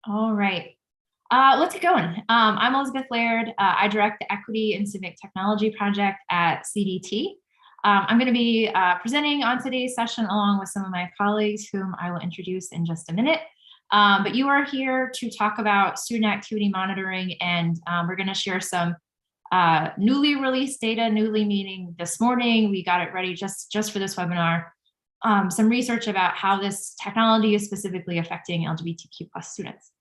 All right, let's get going. I'm Elizabeth Laird. I direct the Equity and Civic Technology Project at CDT. I'm going to be presenting on today's session along with some of my colleagues whom I will introduce in just a minute. But you are here to talk about student activity monitoring, and we're going to share some newly released data, newly meaning this morning. We got it ready just for this webinar. Some research about how this technology is specifically affecting LGBTQ+ students.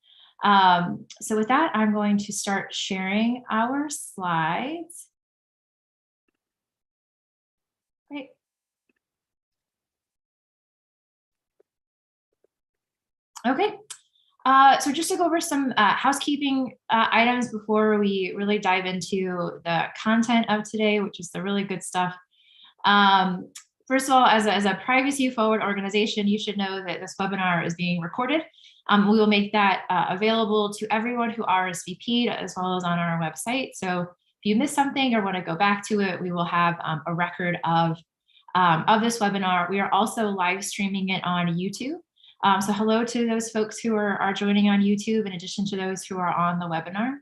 So with that, I'm going to start sharing our slides. Great. Okay. So just to go over some housekeeping items before we really dive into the content of today, which is the really good stuff. First of all, as a privacy-forward organization, you should know that this webinar is being recorded. We will make that available to everyone who RSVP'd, as well as on our website. So if you missed something or want to go back to it, we will have a record of this webinar. We are also live streaming it on YouTube. So hello to those folks who are joining on YouTube, in addition to those who are on the webinar.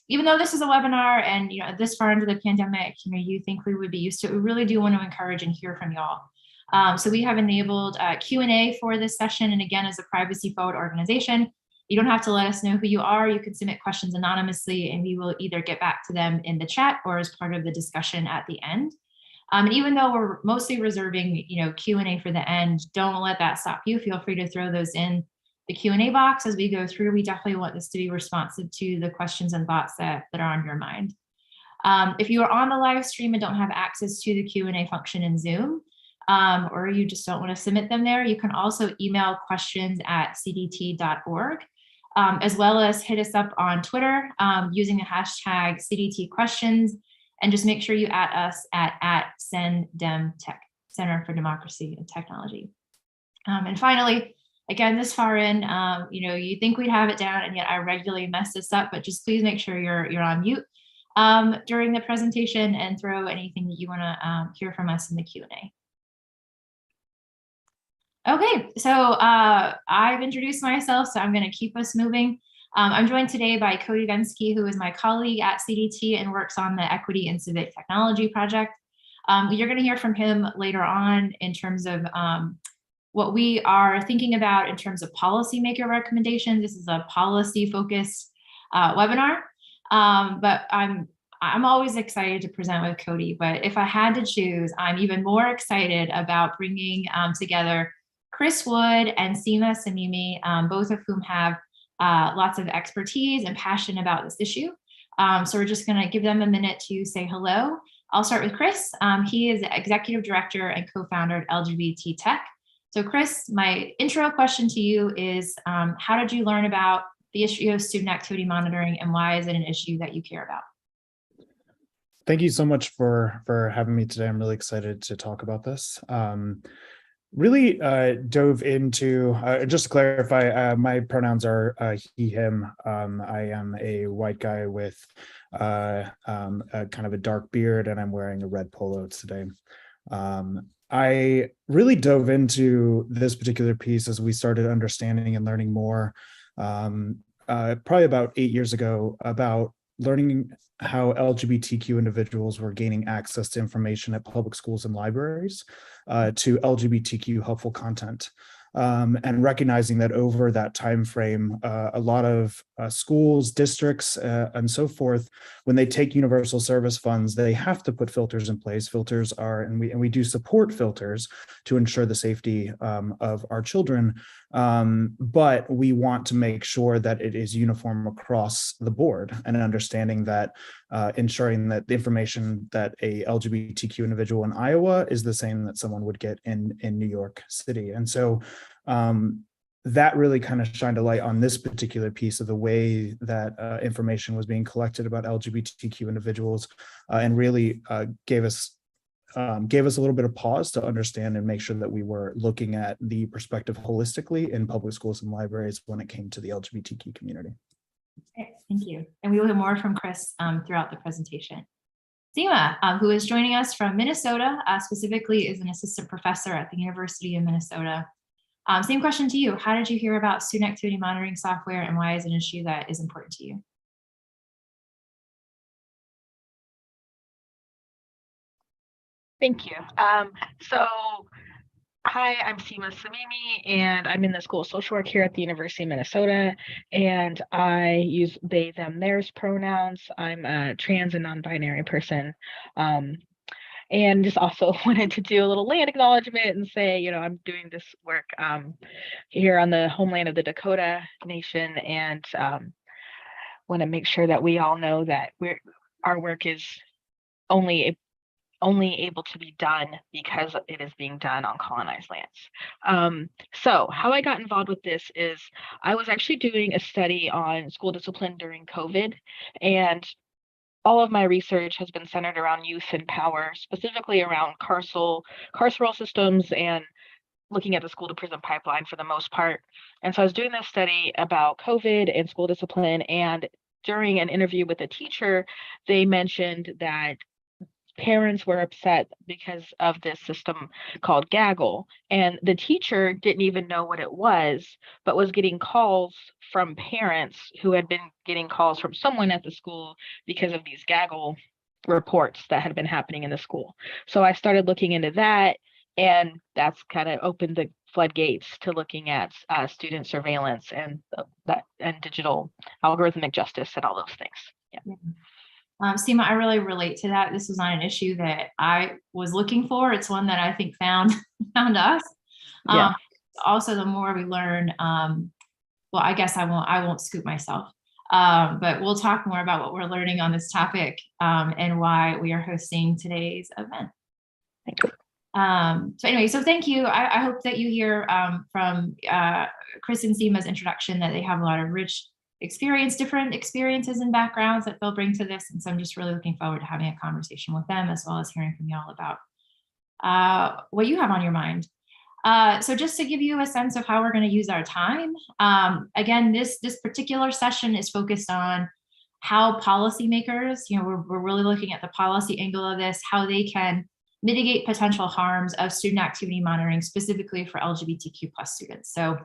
Even though this is a webinar and this far into the pandemic, you think we would be used to it, we really do want to encourage and hear from y'all. So we have enabled Q&A for this session, and again, as a privacy-forward organization, you don't have to let us know who you are. You can submit questions anonymously, and we will either get back to them in the chat or as part of the discussion at the end. And even though we're mostly reserving Q&A for the end, don't let that stop you. Feel free to throw those in the Q&A box as we go through. We definitely want this to be responsive to the questions and thoughts that are on your mind. If you are on the live stream and don't have access to the Q&A function in Zoom, or you just don't want to submit them there, you can also email questions at cdt.org, as well as hit us up on Twitter using the hashtag CDT questions, and just make sure you add us at CendDemTech, Center for Democracy and Technology. And finally, again, this far in, you think we'd have it down, and yet I regularly mess this up, but just please make sure you're on mute during the presentation and throw anything that you want to hear from us in the Q&A. Okay, so I've introduced myself, so I'm going to keep us moving. I'm joined today by Cody Vensky, who is my colleague at CDT and works on the Equity and Civic Technology Project. You're going to hear from him later on in terms of what we are thinking about in terms of policymaker recommendations. This is a policy-focused webinar, but I'm always excited to present with Cody. But if I had to choose, I'm even more excited about bringing together Chris Wood and Seema Samimi, both of whom have lots of expertise and passion about this issue. So we're just going to give them a minute to say hello. I'll start with Chris. He is the executive director and co-founder at LGBT Tech. So Chris, my intro question to you is, how did you learn about the issue of student activity monitoring, and why is it an issue that you care about? Thank you so much for having me today. I'm really excited to talk about this. Really dove into, just to clarify, my pronouns are he, him. I am a white guy with a kind of a dark beard, and I'm wearing a red polo today. I really dove into this particular piece as we started understanding and learning more, probably about 8 years ago, about learning how LGBTQ individuals were gaining access to information at public schools and libraries to LGBTQ helpful content. And recognizing that over that time frame, a lot of schools, districts, and so forth, when they take universal service funds, they have to put filters in place. Filters are, and we do support filters to ensure the safety of our children, but we want to make sure that it is uniform across the board, and understanding that ensuring that the information that a LGBTQ individual in Iowa is the same that someone would get in New York City. And so that really kind of shined a light on this particular piece of the way that information was being collected about LGBTQ individuals, and really gave us a little bit of pause to understand and make sure that we were looking at the perspective holistically in public schools and libraries when it came to the LGBTQ community. Okay, thank you. And we will hear more from Chris throughout the presentation. Seema, who is joining us from Minnesota, specifically is an assistant professor at the University of Minnesota. Same question to you. How did you hear about student activity monitoring software, and why is it an issue that is important to you? Thank you. So, hi, I'm Seema Samimi, and I'm in the School of Social Work here at the University of Minnesota, and I use they, them, theirs pronouns. I'm a trans and non-binary person. And just also wanted to do a little land acknowledgement and say, I'm doing this work here on the homeland of the Dakota Nation, and want to make sure that we all know that our work is only able to be done because it is being done on colonized lands. So how I got involved with this is I was actually doing a study on school discipline during COVID, and all of my research has been centered around youth and power, specifically around carceral systems and looking at the school to prison pipeline for the most part. And so I was doing this study about COVID and school discipline, and during an interview with a teacher, they mentioned that parents were upset because of this system called Gaggle, and the teacher didn't even know what it was, but was getting calls from parents who had been getting calls from someone at the school because of these Gaggle reports that had been happening in the school. So I started looking into that, and that's kind of opened the floodgates to looking at student surveillance and digital algorithmic justice and all those things. Yeah. Seema, I really relate to that. This was not an issue that I was looking for. It's one that I think found us. Yeah. Also, the more we learn, well, I guess I won't scoop myself, but we'll talk more about what we're learning on this topic and why we are hosting today's event. Thank you. So anyway, so thank you. I hope that you hear from Chris and Seema's introduction that they have a lot of rich different experiences and backgrounds that they'll bring to this. And so I'm just really looking forward to having a conversation with them, as well as hearing from y'all about what you have on your mind. So just to give you a sense of how we're going to use our time, again, this particular session is focused on how policymakers, we're really looking at the policy angle of this, how they can mitigate potential harms of student activity monitoring, specifically for LGBTQ+ students. So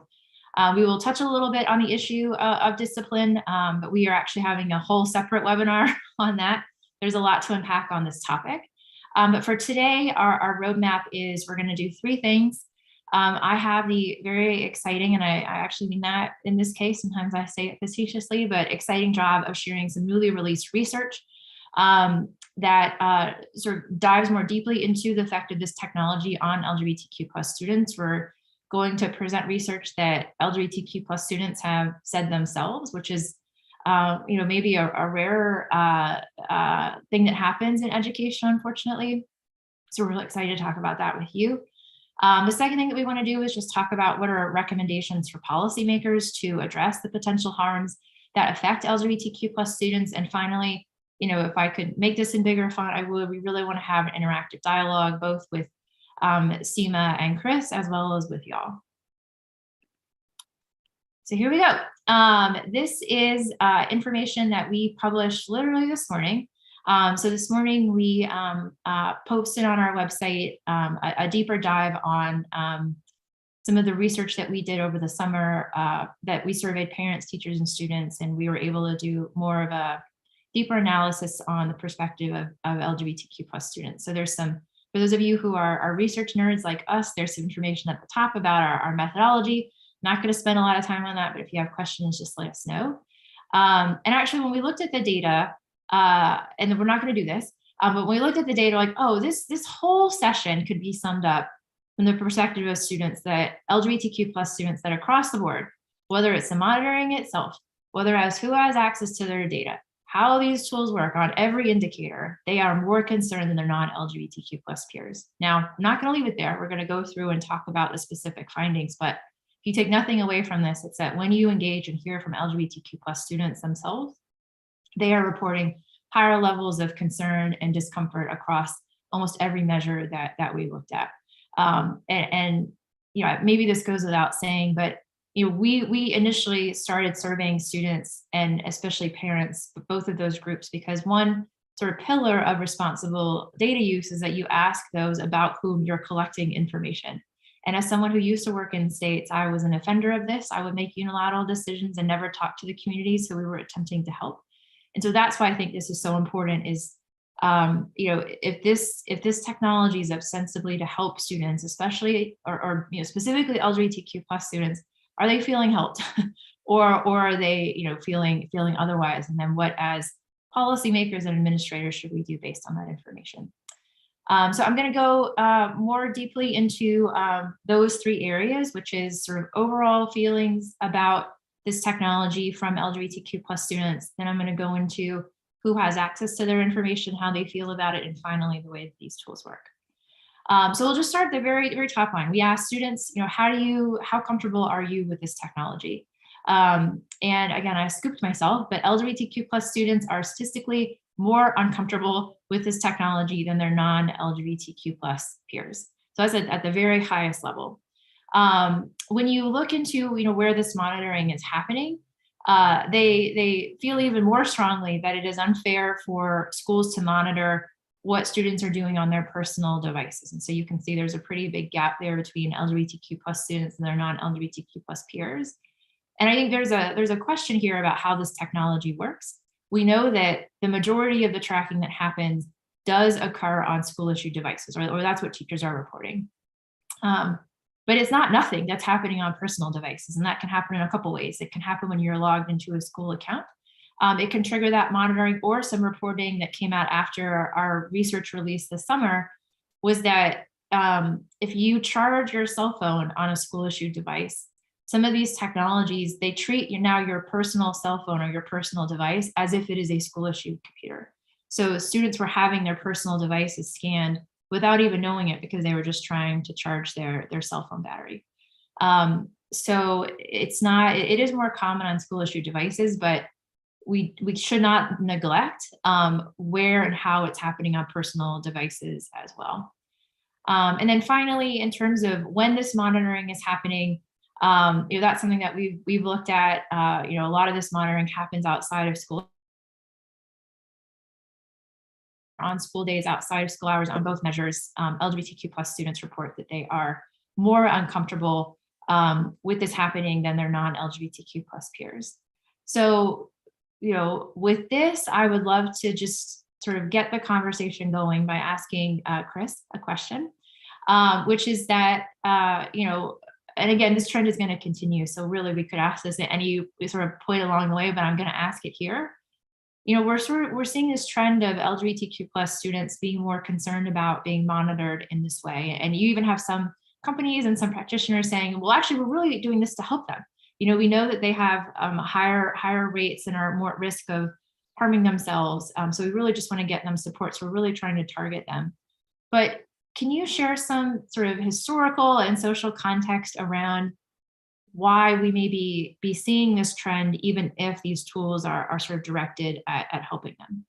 we will touch a little bit on the issue of discipline, but we are actually having a whole separate webinar on that. There's a lot to unpack on this topic. But for today, our roadmap is we're going to do 3 things. I have the very exciting, and I actually mean that in this case, sometimes I say it facetiously, but exciting job of sharing some newly released research that sort of dives more deeply into the effect of this technology on LGBTQ+ students. We're going to present research that LGBTQ+ students have said themselves, which is, maybe a rare thing that happens in education, unfortunately. So we're really excited to talk about that with you. The second thing that we want to do is just talk about what are recommendations for policymakers to address the potential harms that affect LGBTQ+ students. And finally, if I could make this in bigger font, I would. We really want to have an interactive dialogue, both with Seema and Chris, as well as with y'all. So here we go. This is information that we published literally this morning. So this morning we posted on our website a deeper dive on some of the research that we did over the summer, that we surveyed parents, teachers, and students, and we were able to do more of a deeper analysis on the perspective of LGBTQ+ students. So there's some, for those of you who are research nerds like us, there's some information at the top about our methodology. Not going to spend a lot of time on that, but if you have questions, just let us know. And actually, when we looked at the data, and we're not going to do this, but when we looked at the data, like, oh, this whole session could be summed up from the perspective of students, that LGBTQ+ students that across the board, whether it's the monitoring itself, whether who has access to their data, how these tools work on every indicator, they are more concerned than their non-LGBTQ+ peers. Now, I'm not going to leave it there. We're going to go through and talk about the specific findings, but if you take nothing away from this, it's that when you engage and hear from LGBTQ+ students themselves, they are reporting higher levels of concern and discomfort across almost every measure that we looked at. And maybe this goes without saying, but we initially started surveying students and especially parents, both of those groups, because one sort of pillar of responsible data use is that you ask those about whom you're collecting information. And as someone who used to work in states, I was an offender of this. I would make unilateral decisions and never talk to the community. So we were attempting to help. And so that's why I think this is so important is, if this technology is ostensibly to help students, especially, or specifically LGBTQ plus students, are they feeling helped or are they, feeling otherwise? And then what as policymakers and administrators should we do based on that information? So I'm going to go more deeply into those three areas, which is sort of overall feelings about this technology from LGBTQ plus students. Then I'm going to go into who has access to their information, how they feel about it, and finally the way that these tools work. So we'll just start at the very, very top line. We asked students, how comfortable are you with this technology? And again, I scooped myself, but LGBTQ plus students are statistically more uncomfortable with this technology than their non-LGBTQ plus peers. So that's at the very highest level. When you look into where this monitoring is happening, they feel even more strongly that it is unfair for schools to monitor what students are doing on their personal devices. And so you can see there's a pretty big gap there between LGBTQ plus students and their non-LGBTQ plus peers. And I think there's a question here about how this technology works. We know that the majority of the tracking that happens does occur on school issued devices, or that's what teachers are reporting. But it's not nothing that's happening on personal devices. And that can happen in a couple ways. It can happen when you're logged into a school account. It can trigger that monitoring, or some reporting that came out after our research release this summer was that if you charge your cell phone on a school issued device, some of these technologies, they treat your personal cell phone or your personal device as if it is a school issued computer. So students were having their personal devices scanned without even knowing it because they were just trying to charge their cell phone battery. So it is more common on school issued devices, but we should not neglect where and how it's happening on personal devices as well. And then finally, in terms of when this monitoring is happening, that's something that we've looked at. A lot of this monitoring happens outside of school, on school days, outside of school hours. On both measures, LGBTQ plus students report that they are more uncomfortable with this happening than their non-LGBTQ plus peers. So, with this, I would love to just sort of get the conversation going by asking Chris a question, which is that, and again, this trend is going to continue. So really, we could ask this at any sort of point along the way, but I'm going to ask it here. We're seeing this trend of LGBTQ plus students being more concerned about being monitored in this way. And you even have some companies and some practitioners saying, well, actually, we're really doing this to help them. We know that they have higher rates and are more at risk of harming themselves. So we really just want to get them support. So we're really trying to target them. But can you share some sort of historical and social context around why we may be seeing this trend, even if these tools are sort of directed at helping them?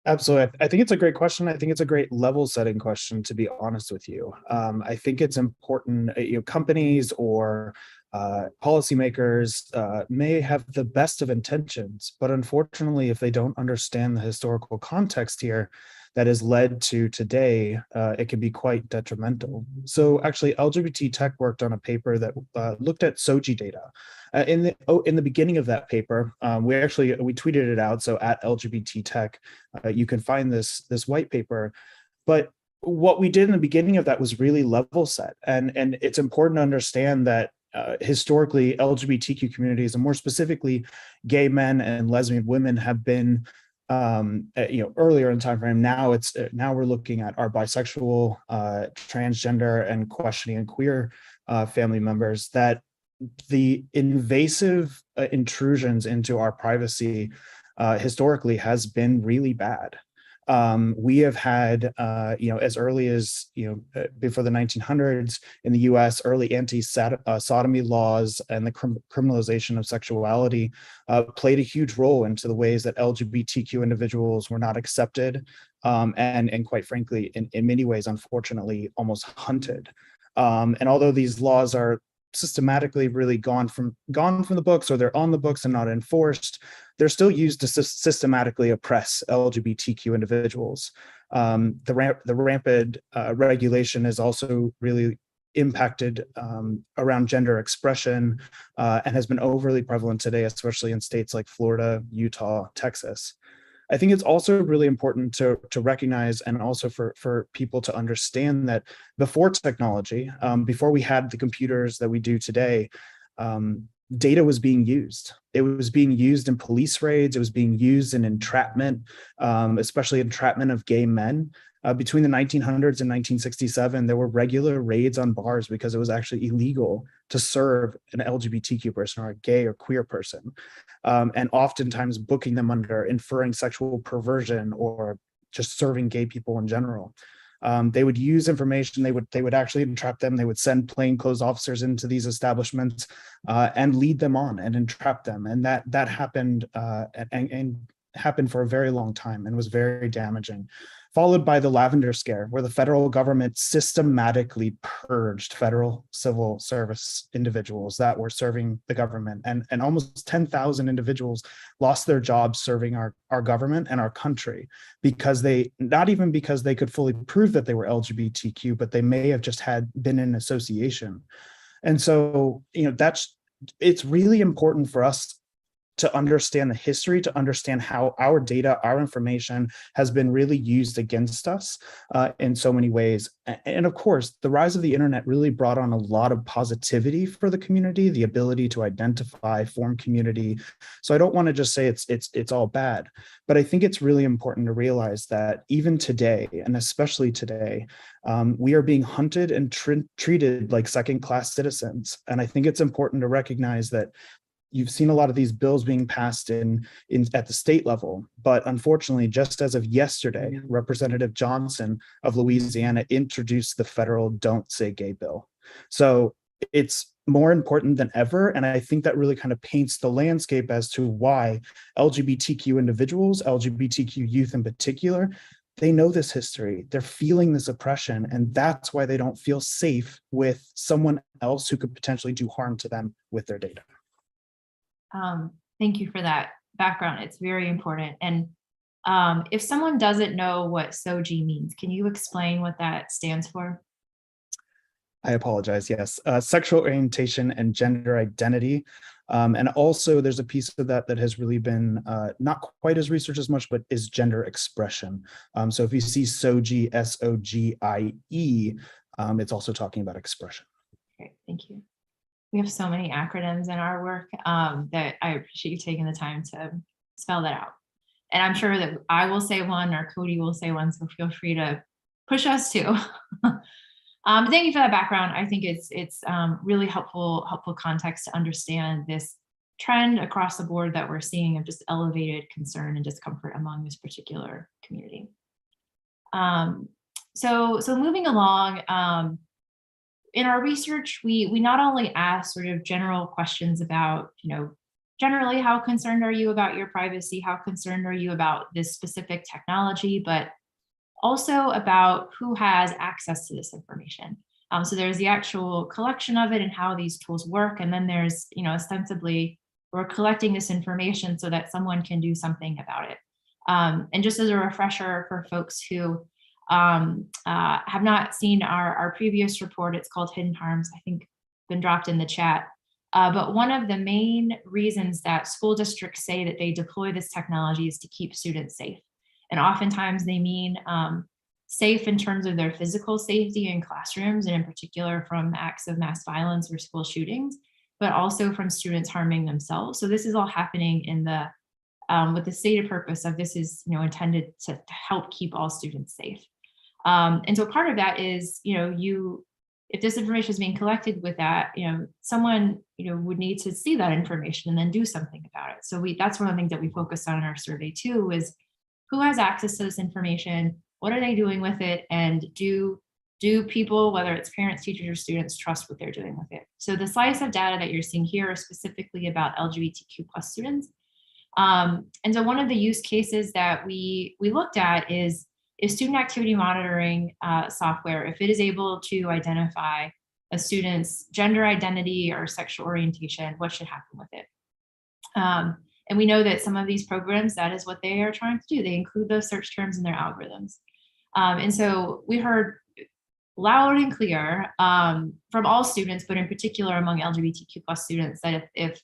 Absolutely. I think it's a great question. I think it's a great level setting question, to be honest with you. I think it's important, companies or policymakers may have the best of intentions, but unfortunately, if they don't understand the historical context here that has led to today, it can be quite detrimental. So actually, LGBT Tech worked on a paper that looked at SOGI data. In the beginning of that paper, we tweeted it out. So at LGBT Tech, you can find this white paper. But what we did in the beginning of that was really level set, and it's important to understand that historically, LGBTQ communities, and more specifically, gay men and lesbian women, have been earlier in the time frame. Now we're looking at our bisexual, transgender, and questioning and queer family members, that the invasive intrusions into our privacy historically has been really bad. We have had, as early as, before the 1900s in the US, early anti-sodomy laws and the criminalization of sexuality played a huge role into the ways that LGBTQ individuals were not accepted, and quite frankly, in many ways, unfortunately, almost hunted. And although these laws are systematically really gone from the books, or they're on the books and not enforced, they're still used to systematically oppress LGBTQ individuals. The rampant regulation is also really impacted around gender expression and has been overly prevalent today, especially in states like Florida, Utah, Texas. I think it's also really important to recognize, and also for people to understand, that before technology, before we had the computers that we do today, data was being used. It was being used in police raids. It was being used in entrapment, especially entrapment of gay men. Between the 1900s and 1967, there were regular raids on bars because it was actually illegal to serve an LGBTQ person or a gay or queer person, and oftentimes booking them under inferring sexual perversion or just serving gay people in general. They would use information. They would actually entrap them. They would send plainclothes officers into these establishments and lead them on and entrap them. And that happened and happened for a very long time and was very damaging. Followed by the Lavender Scare, where the federal government systematically purged federal civil service individuals that were serving the government. And almost 10,000 individuals lost their jobs serving our government and our country because not even because they could fully prove that they were LGBTQ, but they may have just been in association. And so, it's really important for us to understand the history, to understand how our data, our information has been really used against us in so many ways. And of course, the rise of the internet really brought on a lot of positivity for the community, the ability to identify, form community. So I don't want to just say it's all bad, but I think it's really important to realize that even today, and especially today, we are being hunted and treated like second-class citizens. And I think it's important to recognize that you've seen a lot of these bills being passed at the state level, but unfortunately, just as of yesterday, Representative Johnson of Louisiana introduced the federal Don't Say Gay bill. So it's more important than ever, and I think that really kind of paints the landscape as to why LGBTQ individuals, LGBTQ youth in particular, they know this history, they're feeling this oppression, and that's why they don't feel safe with someone else who could potentially do harm to them with their data. Thank you for that background. It's very important. And if someone doesn't know what SOGI means, can you explain what that stands for? I apologize. Yes. Sexual orientation and gender identity. And also there's a piece of that has really been not quite as researched as much, but is gender expression. So if you see SOGIE, SOGIE, it's also talking about expression. Great. Thank you. We have so many acronyms in our work that I appreciate you taking the time to spell that out. And I'm sure that I will say one or Cody will say one, so feel free to push us too. Thank you for that background. I think it's really helpful context to understand this trend across the board that we're seeing of just elevated concern and discomfort among this particular community. So moving along, in our research, we not only ask sort of general questions about, generally how concerned are you about your privacy, how concerned are you about this specific technology, but also about who has access to this information. So there's the actual collection of it and how these tools work, and then there's, ostensibly we're collecting this information so that someone can do something about it. And just as a refresher for folks who have not seen our previous report, it's called Hidden Harms, I think been dropped in the chat. But one of the main reasons that school districts say that they deploy this technology is to keep students safe. And oftentimes they mean safe in terms of their physical safety in classrooms, and in particular from acts of mass violence or school shootings, but also from students harming themselves. So this is all happening in the with the stated purpose of this is intended to help keep all students safe. And so part of that is, if this information is being collected with that, someone, would need to see that information and then do something about it. So that's one of the things that we focused on in our survey too, is who has access to this information? What are they doing with it? And do people, whether it's parents, teachers, or students, trust what they're doing with it? So the slice of data that you're seeing here are specifically about LGBTQ+ students. And so one of the use cases that we looked at is student activity monitoring software, if it is able to identify a student's gender identity or sexual orientation, what should happen with it? And we know that some of these programs, that is what they are trying to do. They include those search terms in their algorithms. And so we heard loud and clear from all students, but in particular among LGBTQ plus students, that if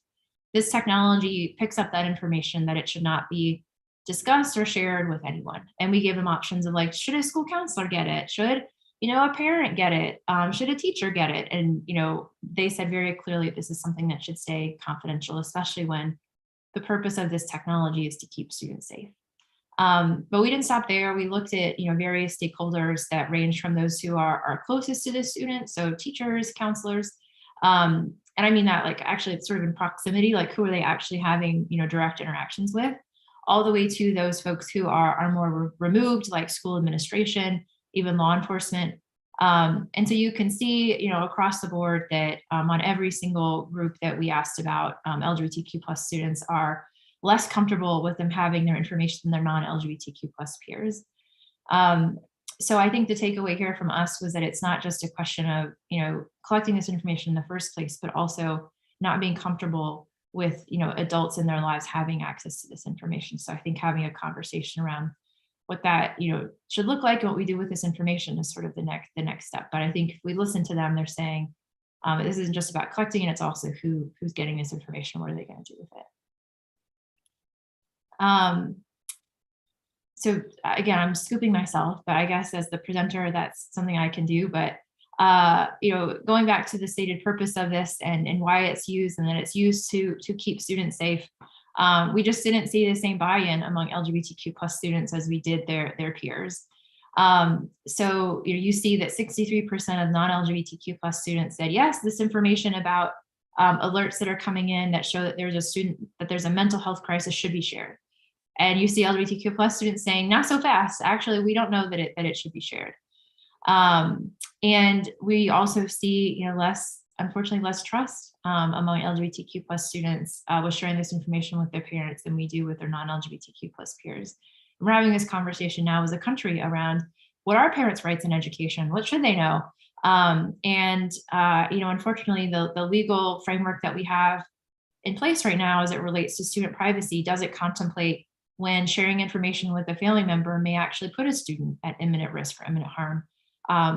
this technology picks up that information, that it should not be discussed or shared with anyone. And we gave them options of like, should a school counselor get it? Should, a parent get it? Should a teacher get it? And, they said very clearly, this is something that should stay confidential, especially when the purpose of this technology is to keep students safe. But we didn't stop there. We looked at, various stakeholders that range from those who are closest to the student. So teachers, counselors, and I mean that like actually it's sort of in proximity, like who are they actually having, direct interactions with, all the way to those folks who are more removed, like school administration, even law enforcement. And so you can see, across the board that on every single group that we asked about, LGBTQ plus students are less comfortable with them having their information than their non-LGBTQ plus peers. So I think the takeaway here from us was that it's not just a question of, collecting this information in the first place, but also not being comfortable with, adults in their lives having access to this information. So I think having a conversation around what that, should look like and what we do with this information is sort of the next step. But I think if we listen to them, they're saying, this isn't just about collecting it, it's also who's getting this information, what are they going to do with it? So again, I'm scooping myself, but I guess as the presenter, that's something I can do. But, going back to the stated purpose of this and why it's used, and that it's used to keep students safe. We just didn't see the same buy-in among LGBTQ plus students as we did their peers. So you see that 63% of non-LGBTQ plus students said, yes, this information about alerts that are coming in that show that there's a mental health crisis should be shared. And you see LGBTQ plus students saying, not so fast. Actually, we don't know that it should be shared. And we also see, unfortunately, less trust among LGBTQ plus students with sharing this information with their parents than we do with their non-LGBTQ plus peers. And we're having this conversation now as a country around what are parents' rights in education? What should they know? Unfortunately, the legal framework that we have in place right now as it relates to student privacy doesn't contemplate when sharing information with a family member may actually put a student at imminent risk for imminent harm.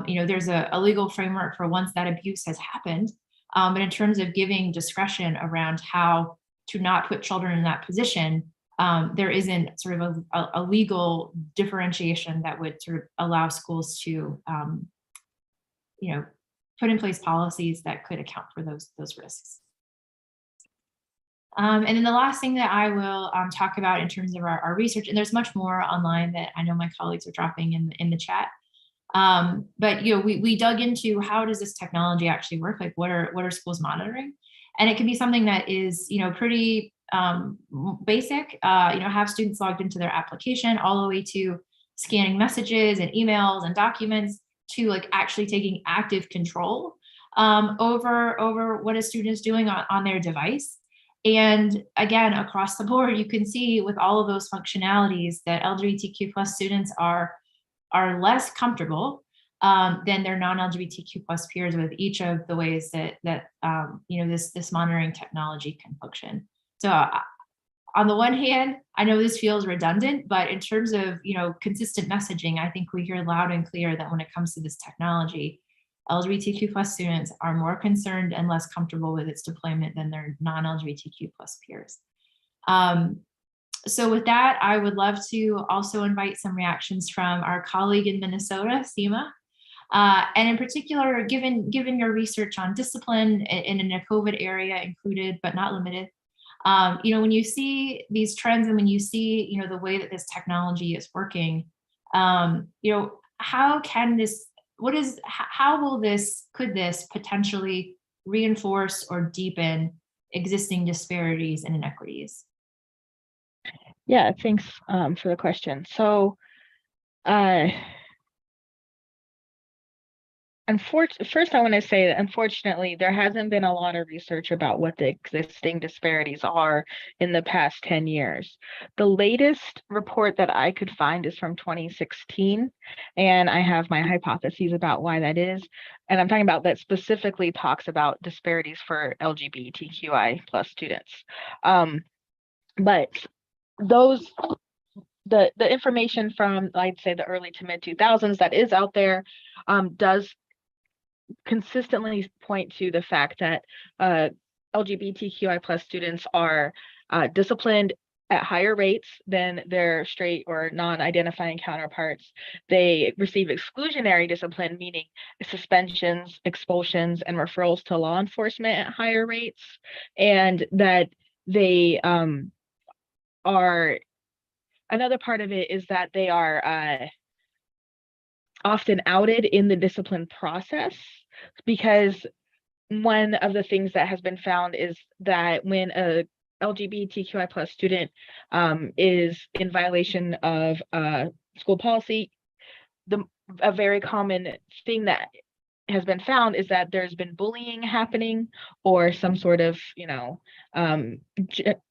There's a legal framework for once that abuse has happened, but in terms of giving discretion around how to not put children in that position, there isn't sort of a legal differentiation that would sort of allow schools to, put in place policies that could account for those risks. And then the last thing that I will talk about in terms of our research, and there's much more online that I know my colleagues are dropping in the chat. But we dug into how does this technology actually work? Like what are schools monitoring? And it can be something that is pretty basic. Have students logged into their application all the way to scanning messages and emails and documents to like actually taking active control over what a student is doing on their device. And again, across the board, you can see with all of those functionalities that LGBTQ plus students are less comfortable than their non-LGBTQ plus peers with each of the ways that this monitoring technology can function. So on the one hand, I know this feels redundant, but in terms of consistent messaging, I think we hear loud and clear that when it comes to this technology, LGBTQ plus students are more concerned and less comfortable with its deployment than their non-LGBTQ plus peers. So with that, I would love to also invite some reactions from our colleague in Minnesota, Seema. And in particular, given your research on discipline in a COVID area included, but not limited, when you see these trends and when you see, the way that this technology is working, could this potentially reinforce or deepen existing disparities and inequities? Yeah, thanks for the question. So, first I want to say that unfortunately, there hasn't been a lot of research about what the existing disparities are in the past 10 years. The latest report that I could find is from 2016, and I have my hypotheses about why that is. And I'm talking about that specifically talks about disparities for LGBTQI plus students. But the information from, I'd say, the early to mid 2000s that is out there does consistently point to the fact that LGBTQI+ students are disciplined at higher rates than their straight or non-identifying counterparts. They receive exclusionary discipline, meaning suspensions, expulsions, and referrals to law enforcement at higher rates, and that they are, another part of it is that they are often outed in the discipline process, because one of the things that has been found is that when a LGBTQI+ student is in violation of school policy, a very common thing that has been found is that there's been bullying happening, or some sort of,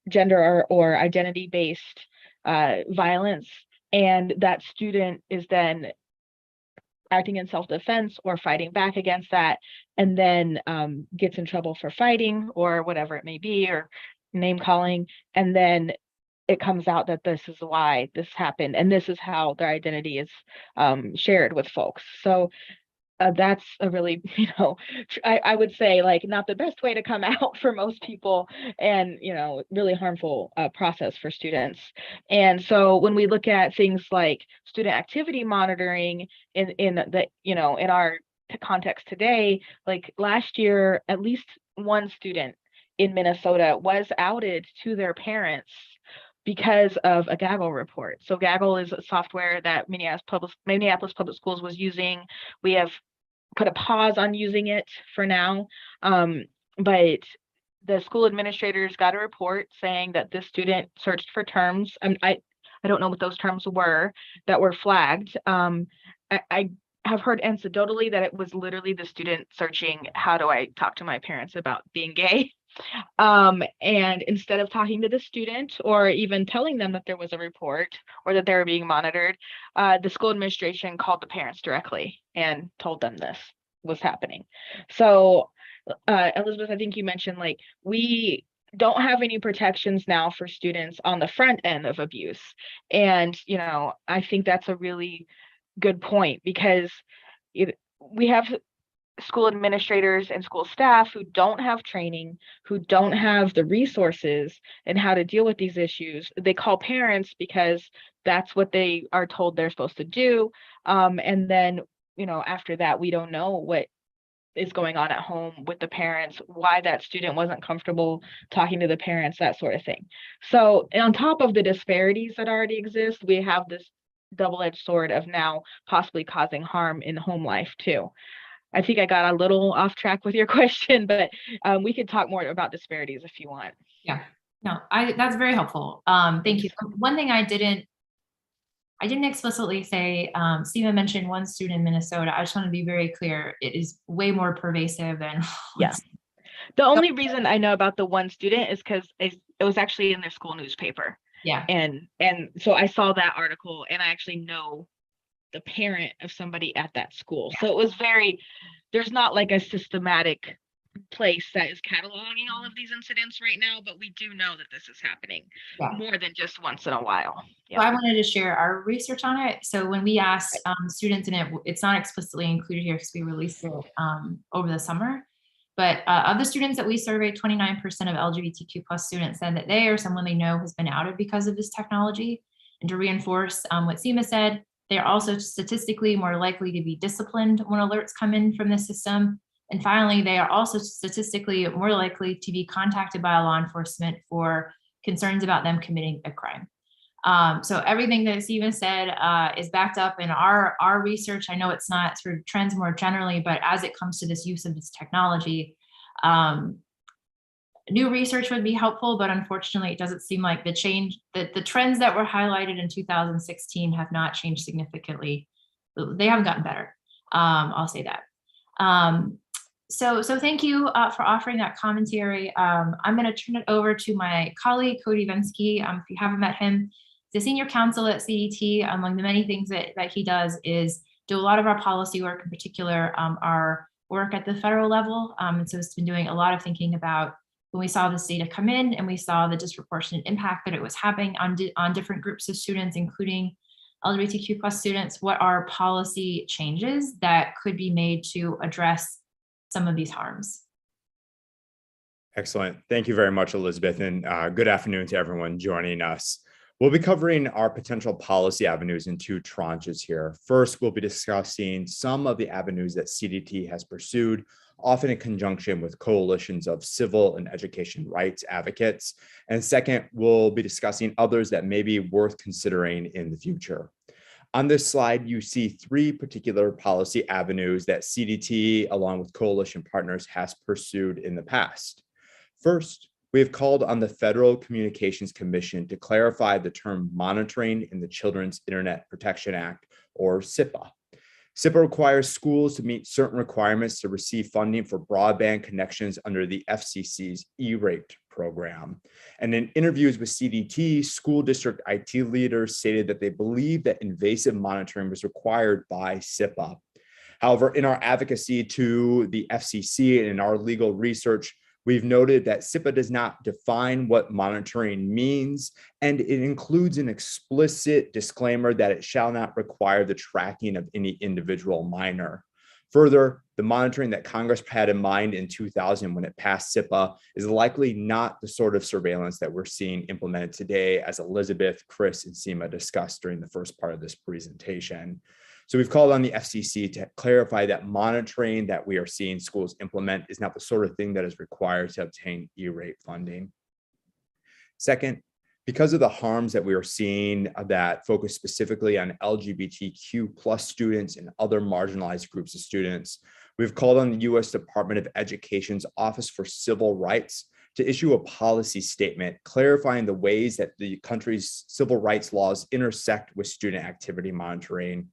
gender or identity-based violence, and that student is then acting in self-defense or fighting back against that, and then gets in trouble for fighting or whatever it may be, or name calling, and then it comes out that this is why this happened, and this is how their identity is shared with folks. So that's a really, I would say, like, not the best way to come out for most people, and really harmful process for students. And so when we look at things like student activity monitoring in the in our context today, like last year, at least one student in Minnesota was outed to their parents because of a Gaggle report. So Gaggle is a software that Minneapolis Public Schools was using. We have put a pause on using it for now, but the school administrators got a report saying that this student searched for terms. I don't know what those terms were that were flagged. I have heard anecdotally that it was literally the student searching, how do I talk to my parents about being gay? And instead of talking to the student or even telling them that there was a report or that they were being monitored, the school administration called the parents directly and told them this was happening. So Elizabeth, I think you mentioned, like, we don't have any protections now for students on the front end of abuse. And, I think that's a really good point, because we have school administrators and school staff who don't have training, who don't have the resources and how to deal with these issues. They call parents because that's what they are told they're supposed to do. And then, after that, we don't know what is going on at home with the parents, why that student wasn't comfortable talking to the parents, that sort of thing. So on top of the disparities that already exist, we have this double-edged sword of now possibly causing harm in home life too. I think I got a little off track with your question, but we could talk more about disparities if you want. Yeah, no, that's very helpful. Thank you. One thing I didn't explicitly say, Stephen mentioned one student in Minnesota. I just want to be very clear. It is way more pervasive than. Yeah. The only reason I know about the one student is because it was actually in their school newspaper. Yeah. And so I saw that article, and I actually know the parent of somebody at that school. Yeah. So it was there's not like a systematic place that is cataloging all of these incidents right now, but we do know that this is happening more than just once in a while. Yeah. So I wanted to share our research on it. So when we asked students, and it's not explicitly included here because we released it over the summer, but of the students that we surveyed, 29% of LGBTQ+ students said that they or someone they know has been outed because of this technology. And to reinforce what Seema said, they are also statistically more likely to be disciplined when alerts come in from the system. And finally, they are also statistically more likely to be contacted by law enforcement for concerns about them committing a crime. So everything that Stephen said is backed up in our research. I know it's not sort of trends more generally, but as it comes to this use of this technology, new research would be helpful, but unfortunately, it doesn't seem like the trends that were highlighted in 2016 have not changed significantly. They haven't gotten better. I'll say that. So thank you for offering that commentary. I'm going to turn it over to my colleague, Cody Vensky. If you haven't met him, he's a senior counsel at CDT. Among the many things that he does is do a lot of our policy work, in particular, our work at the federal level. And so it's been doing a lot of thinking about when we saw this data come in and we saw the disproportionate impact that it was having on different groups of students, including LGBTQ+ students, what are policy changes that could be made to address some of these harms. Excellent. Thank you very much, Elizabeth, and good afternoon to everyone joining us. We'll be covering our potential policy avenues in two tranches here. First, we'll be discussing some of the avenues that CDT has pursued, often in conjunction with coalitions of civil and education rights advocates. And second, we'll be discussing others that may be worth considering in the future. On this slide, you see three particular policy avenues that CDT, along with coalition partners, has pursued in the past. First, we have called on the Federal Communications Commission to clarify the term monitoring in the Children's Internet Protection Act, or CIPA. CIPA requires schools to meet certain requirements to receive funding for broadband connections under the FCC's E-rate program. And in interviews with CDT, school district IT leaders stated that they believe that invasive monitoring was required by CIPA. However, in our advocacy to the FCC and in our legal research, we've noted that CIPA does not define what monitoring means, and it includes an explicit disclaimer that it shall not require the tracking of any individual minor. Further, the monitoring that Congress had in mind in 2000 when it passed CIPA is likely not the sort of surveillance that we're seeing implemented today, as Elizabeth, Chris, and Seema discussed during the first part of this presentation. So we've called on the FCC to clarify that monitoring that we are seeing schools implement is not the sort of thing that is required to obtain E-rate funding. Second, because of the harms that we are seeing that focus specifically on LGBTQ plus students and other marginalized groups of students, we've called on the U.S. Department of Education's Office for Civil Rights to issue a policy statement clarifying the ways that the country's civil rights laws intersect with student activity monitoring.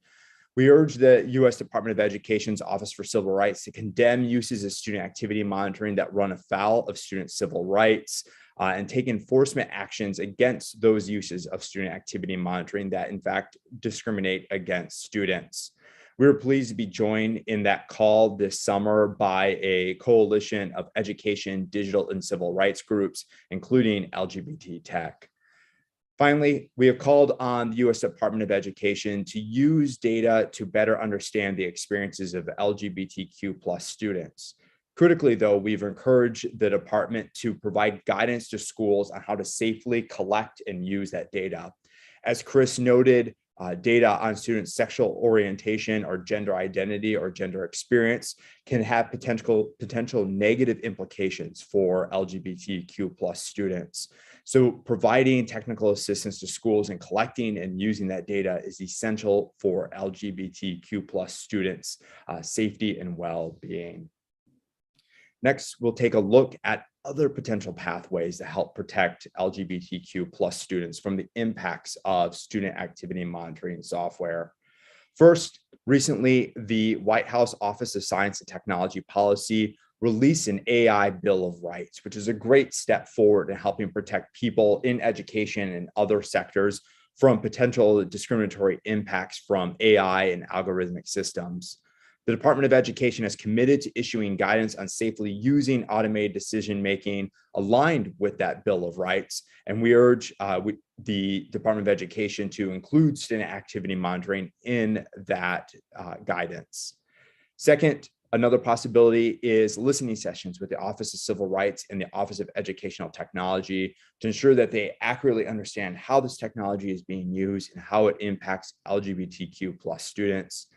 We urge the U.S. Department of Education's Office for Civil Rights to condemn uses of student activity monitoring that run afoul of student civil rights and take enforcement actions against those uses of student activity monitoring that, in fact, discriminate against students. We were pleased to be joined in that call this summer by a coalition of education, digital, and civil rights groups, including LGBT Tech. Finally, we have called on the U.S. Department of Education to use data to better understand the experiences of LGBTQ plus students. Critically, though, we've encouraged the department to provide guidance to schools on how to safely collect and use that data. As Chris noted, data on students' sexual orientation or gender identity or gender experience can have potential negative implications for LGBTQ plus students. So providing technical assistance to schools in collecting and using that data is essential for LGBTQ plus students' safety and well-being. Next, we'll take a look at other potential pathways to help protect LGBTQ plus students from the impacts of student activity monitoring software. First, recently, the White House Office of Science and Technology Policy released an AI Bill of Rights, which is a great step forward in helping protect people in education and other sectors from potential discriminatory impacts from AI and algorithmic systems. The Department of Education is committed to issuing guidance on safely using automated decision-making aligned with that Bill of Rights. And we urge the Department of Education to include student activity monitoring in that guidance. Second, another possibility is listening sessions with the Office of Civil Rights and the Office of Educational Technology to ensure that they accurately understand how this technology is being used and how it impacts LGBTQ plus students.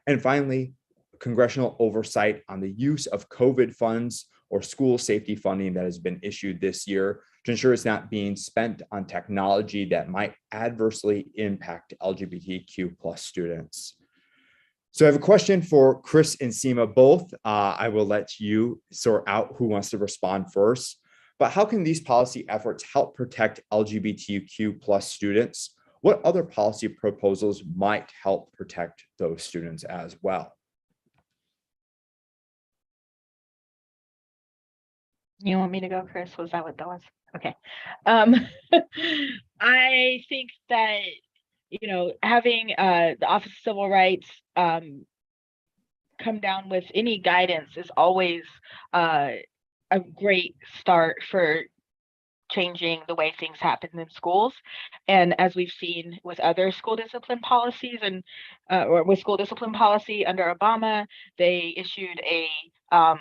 And finally, congressional oversight on the use of COVID funds or school safety funding that has been issued this year to ensure it's not being spent on technology that might adversely impact LGBTQ plus students. So I have a question for Chris and Seema both. I will let you sort out who wants to respond first. But how can these policy efforts help protect LGBTQ plus students? What other policy proposals might help protect those students as well? You want me to go, Chris? Was that what that was? Okay. I think that, having the Office of Civil Rights come down with any guidance is always a great start for changing the way things happen in schools. And as we've seen with other school discipline policies or with school discipline policy under Obama, they issued a a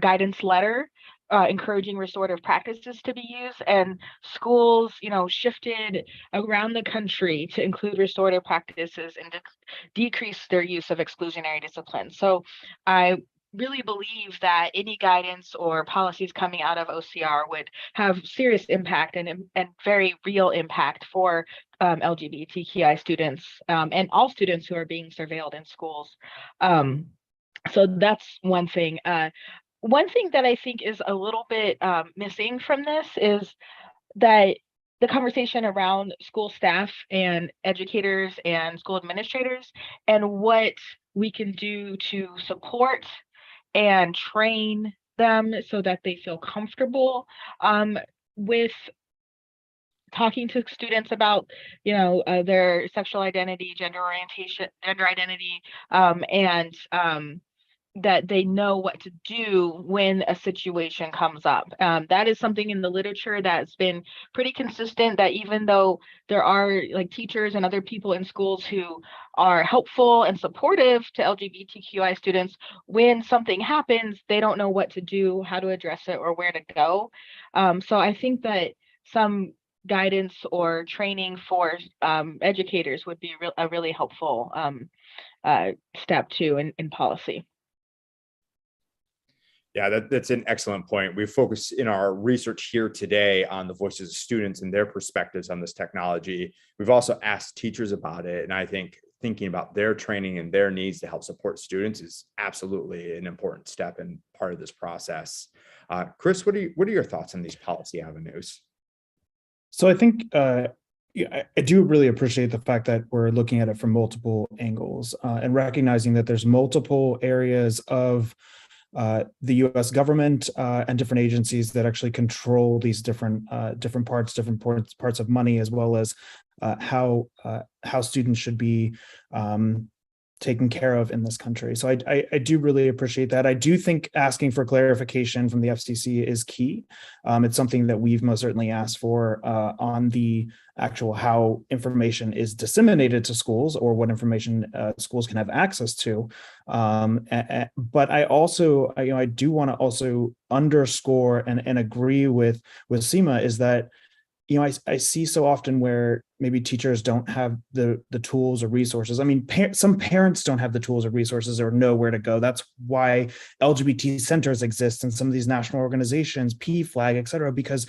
guidance letter encouraging restorative practices to be used, and schools, shifted around the country to include restorative practices and decrease their use of exclusionary discipline. So I really believe that any guidance or policies coming out of OCR would have serious impact and very real impact for LGBTQI students and all students who are being surveilled in schools. So that's one thing. One thing that I think is a little bit missing from this is that the conversation around school staff and educators and school administrators and what we can do to support and train them so that they feel comfortable with talking to students about, their sexual identity, gender orientation, gender identity, and that they know what to do when a situation comes up. That is something in the literature that's been pretty consistent, that even though there are teachers and other people in schools who are helpful and supportive to LGBTQI students, when something happens, they don't know what to do, how to address it, or where to go. So I think that some guidance or training for educators would be a really helpful step too in policy. Yeah, that's an excellent point. We focus in our research here today on the voices of students and their perspectives on this technology. We've also asked teachers about it, and I think thinking about their training and their needs to help support students is absolutely an important step and part of this process. Chris, what are your thoughts on these policy avenues? So I think I do really appreciate the fact that we're looking at it from multiple angles and recognizing that there's multiple areas of the U.S. government and different agencies that actually control these different parts of money, as well as how students should be taken care of in this country. So I do really appreciate that. I do think asking for clarification from the FCC is key. It's something that we've most certainly asked for on the actual how information is disseminated to schools, or what information schools can have access to. But I also, I do want to also underscore and agree with Seema, is that I see so often where maybe teachers don't have the tools or resources. I mean, some parents don't have the tools or resources or know where to go. That's why LGBT centers exist and some of these national organizations, PFLAG, et cetera, because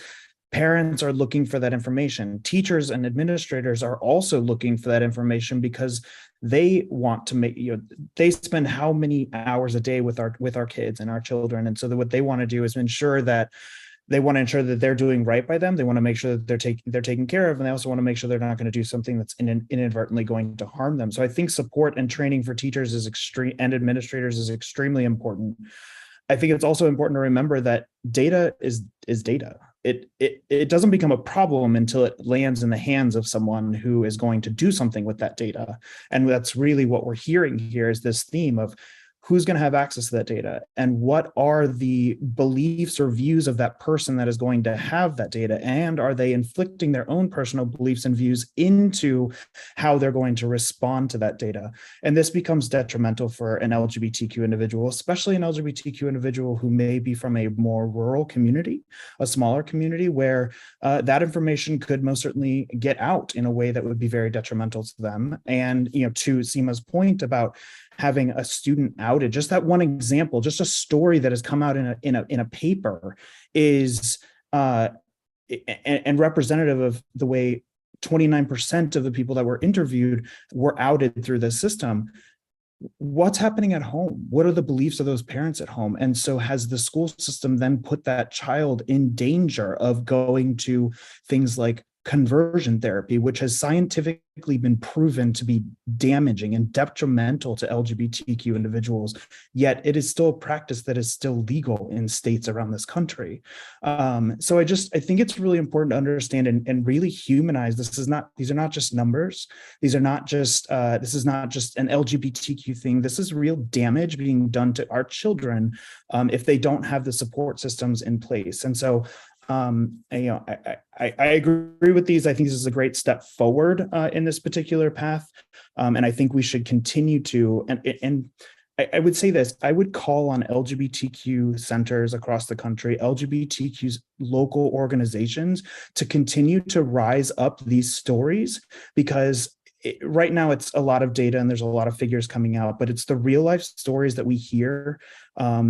parents are looking for that information. Teachers and administrators are also looking for that information because they want to make, they spend how many hours a day with our kids and our children. And so what they want to do is ensure that they're doing right by them. They want to make sure that they're taken care of, and they also want to make sure they're not going to do something that's inadvertently going to harm them. So I think support and training for teachers and administrators is extremely important. I think it's also important to remember that data is data. It doesn't become a problem until it lands in the hands of someone who is going to do something with that data. And that's really what we're hearing here, is this theme of who's going to have access to that data, and what are the beliefs or views of that person that is going to have that data, and are they inflicting their own personal beliefs and views into how they're going to respond to that data. And this becomes detrimental for an LGBTQ individual, especially an LGBTQ individual who may be from a more rural community, a smaller community, where that information could most certainly get out in a way that would be very detrimental to them. And to Seema's point about having a student outed, just that one example, just a story that has come out in a paper is and representative of the way 29% of the people that were interviewed were outed through the system. What's happening at home? What are the beliefs of those parents at home? And so has the school system then put that child in danger of going to things like conversion therapy, which has scientifically been proven to be damaging and detrimental to LGBTQ individuals, yet it is still a practice that is still legal in states around this country. So I think it's really important to understand and really humanize. These are not just numbers. This is not just an LGBTQ thing. This is real damage being done to our children if they don't have the support systems in place. And so I agree with these. I think this is a great step forward in this particular path, and I think we should continue to. And I would say this, I would call on LGBTQ centers across the country, LGBTQ's local organizations to continue to rise up these stories, because right now it's a lot of data and there's a lot of figures coming out, but it's the real life stories that we hear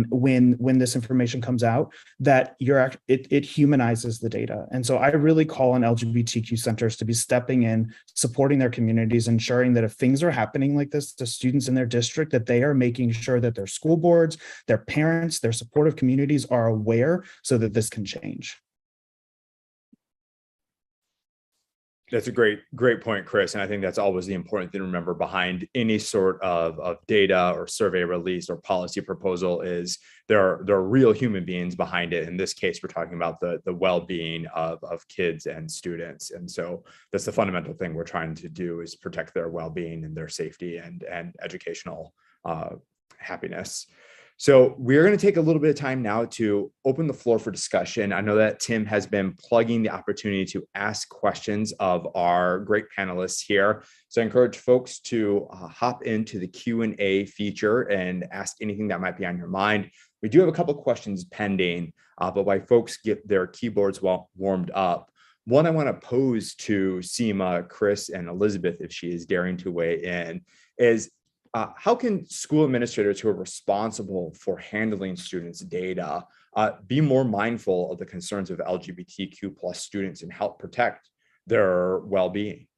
when this information comes out that it humanizes the data. And so I really call on LGBTQ centers to be stepping in, supporting their communities, ensuring that if things are happening like this to students in their district, that they are making sure that their school boards, their parents, their supportive communities are aware so that this can change. That's a great point, Chris. And I think that's always the important thing to remember behind any sort of data or survey release or policy proposal is there are real human beings behind it. In this case, we're talking about the well-being of kids and students. And so that's the fundamental thing we're trying to do, is protect their well-being and their safety and educational happiness. So we're going to take a little bit of time now to open the floor for discussion. I know that Tim has been plugging the opportunity to ask questions of our great panelists here. So I encourage folks to hop into the Q&A feature and ask anything that might be on your mind. We do have a couple of questions pending, but while folks get their keyboards warmed up, one I want to pose to Seema, Chris, and Elizabeth, if she is daring to weigh in, is how can school administrators who are responsible for handling students' data be more mindful of the concerns of LGBTQ plus students and help protect their well-being?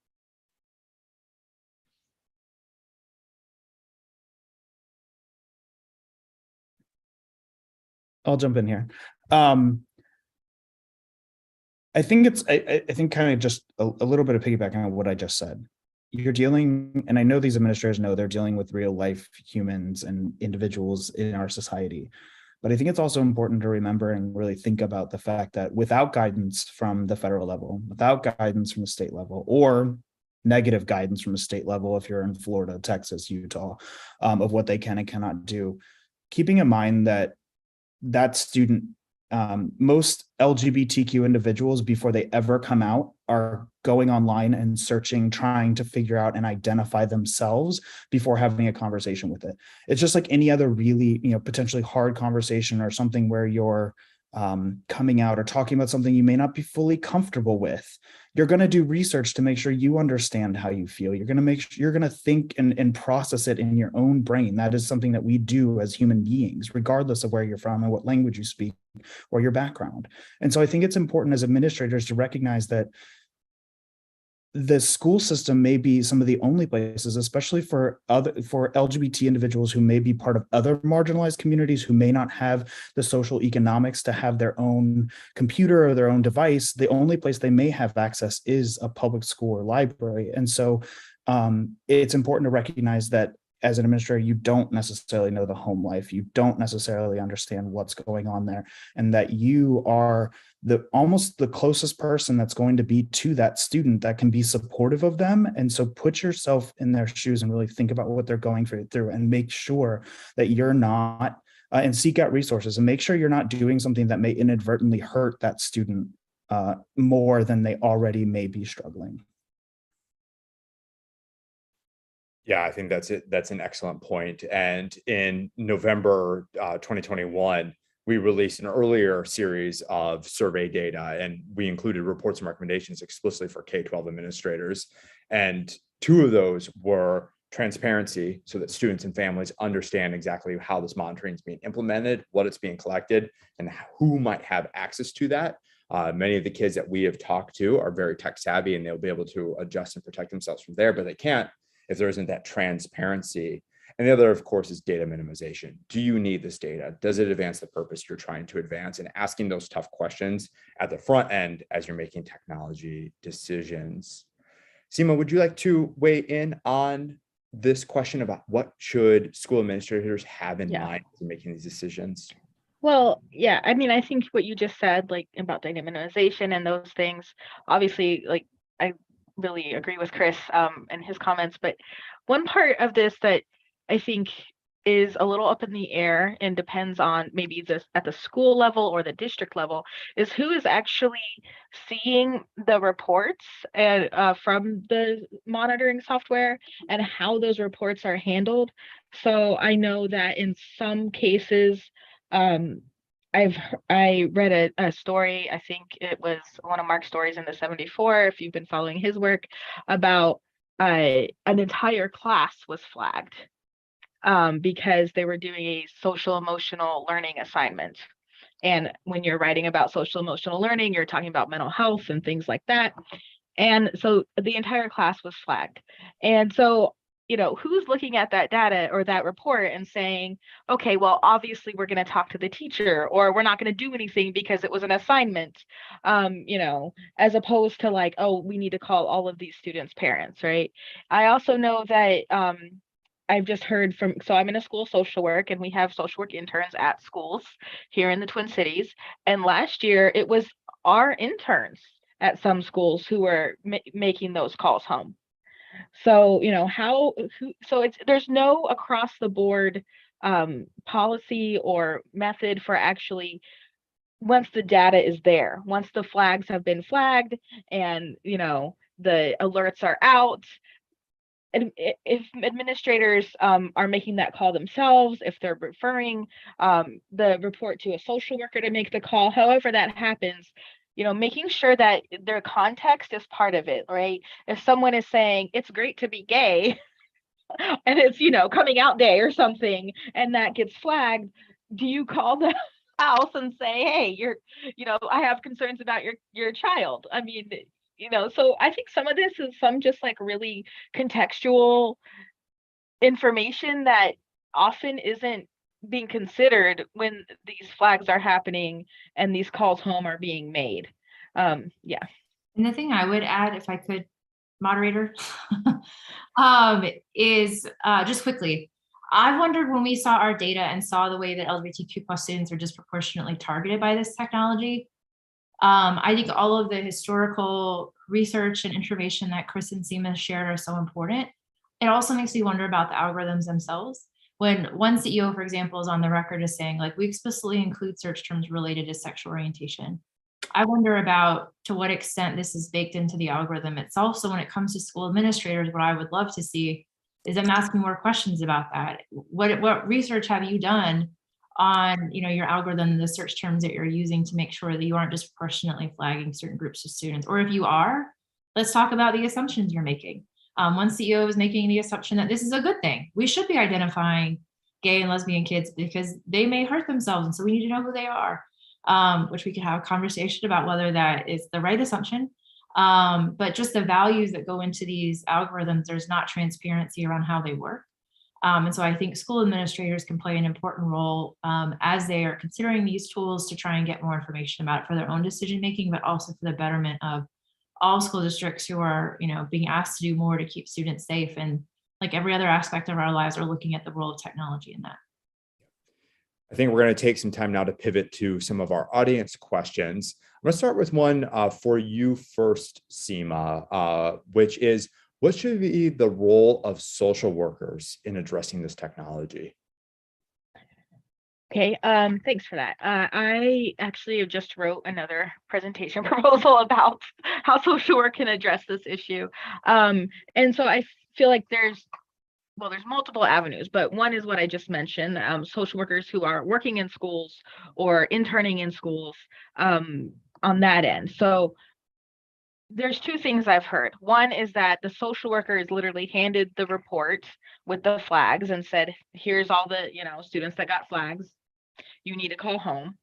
I'll jump in here. I think I think kind of just a little bit of piggybacking on what I just said. You're dealing, and I know these administrators know they're dealing with real life humans and individuals in our society. But I think it's also important to remember and really think about the fact that without guidance from the federal level, without guidance from the state level, or negative guidance from the state level, if you're in Florida, Texas, Utah, of what they can and cannot do, keeping in mind that that student, most LGBTQ individuals, before they ever come out, are going online and searching, trying to figure out and identify themselves before having a conversation with it. It's just like any other really, potentially hard conversation or something where you're coming out or talking about something you may not be fully comfortable with. You're going to do research to make sure you understand how you feel. You're going to think and process it in your own brain. That is something that we do as human beings, regardless of where you're from and what language you speak or your background. And so I think it's important as administrators to recognize that the school system may be some of the only places, especially for LGBT individuals who may be part of other marginalized communities, who may not have the social economics to have their own computer or their own device. The only place they may have access is a public school or library. And so it's important to recognize that as an administrator, you don't necessarily know the home life. You don't necessarily understand what's going on there, and that you are almost the closest person that's going to be to that student that can be supportive of them. And so put yourself in their shoes and really think about what they're going through and make sure that you're not, and seek out resources and make sure you're not doing something that may inadvertently hurt that student more than they already may be struggling. Yeah, I think that's it. That's an excellent point. And in November 2021, we released an earlier series of survey data, and we included reports and recommendations explicitly for K-12 administrators. And two of those were transparency, so that students and families understand exactly how this monitoring is being implemented, what it's being collected, and who might have access to that. Many of the kids that we have talked to are very tech savvy, and they'll be able to adjust and protect themselves from there, but they can't if there isn't that transparency. And the other, of course, is data minimization. Do you need this data? Does it advance the purpose you're trying to advance? And asking those tough questions at the front end as you're making technology decisions. Seema, would you like to weigh in on this question about what should school administrators have in mind in making these decisions? Well, yeah, I mean, I think what you just said, like about data minimization and those things, obviously, like I really agree with Chris and his comments, but one part of this that I think is a little up in the air and depends on maybe this at the school level or the district level, is who is actually seeing the reports and from the monitoring software and how those reports are handled. So I know that in some cases, I read a story, I think it was one of Mark's stories in the 74, if you've been following his work, about an entire class was flagged because they were doing a social emotional learning assignment. And when you're writing about social emotional learning, you're talking about mental health and things like that. And so the entire class was flagged. And so, who's looking at that data or that report and saying, okay, well, obviously we're going to talk to the teacher, or we're not going to do anything because it was an assignment, as opposed to like, oh, we need to call all of these students' parents, right? I also know that I've just heard from, so I'm in a school social work and we have social work interns at schools here in the Twin Cities. And last year it was our interns at some schools who were making those calls home. So, there's no across the board policy or method for actually, once the data is there, once the flags have been flagged and, the alerts are out, and if administrators are making that call themselves, if they're referring the report to a social worker to make the call, however that happens, making sure that their context is part of it, right? If someone is saying it's great to be gay and it's, coming out day or something, and that gets flagged, do you call the house and say, hey, I have concerns about your child? I mean, so I think some of this is some just like really contextual information that often isn't being considered when these flags are happening and these calls home are being made. Yeah. And the thing I would add, if I could, moderator, is just quickly, I wondered when we saw our data and saw the way that LGBTQ plus students are disproportionately targeted by this technology. I think all of the historical research and information that Chris and Seema shared are so important. It also makes me wonder about the algorithms themselves. When one CEO, for example, is on the record as saying, like, we explicitly include search terms related to sexual orientation. I wonder about to what extent this is baked into the algorithm itself. So when it comes to school administrators, what I would love to see is them asking more questions about that. What research have you done on your algorithm, the search terms that you're using to make sure that you aren't disproportionately flagging certain groups of students? Or if you are, let's talk about the assumptions you're making. One CEO is making the assumption that this is a good thing. We should be identifying gay and lesbian kids because they may hurt themselves, and so we need to know who they are, which we could have a conversation about whether that is the right assumption. But just the values that go into these algorithms, there's not transparency around how they work. And so I think school administrators can play an important role as they are considering these tools to try and get more information about it for their own decision making, but also for the betterment of all school districts who are, being asked to do more to keep students safe. And like every other aspect of our lives, are looking at the role of technology in that. I think we're going to take some time now to pivot to some of our audience questions. I'm going to start with one for you first, Seema, which is, what should be the role of social workers in addressing this technology? Okay, thanks for that. I actually just wrote another presentation proposal about how social work can address this issue. And so I feel like there's multiple avenues, but one is what I just mentioned, social workers who are working in schools or interning in schools on that end. So there's two things I've heard. One is that the social worker is literally handed the report with the flags and said, here's all the, students that got flags. You need to call home.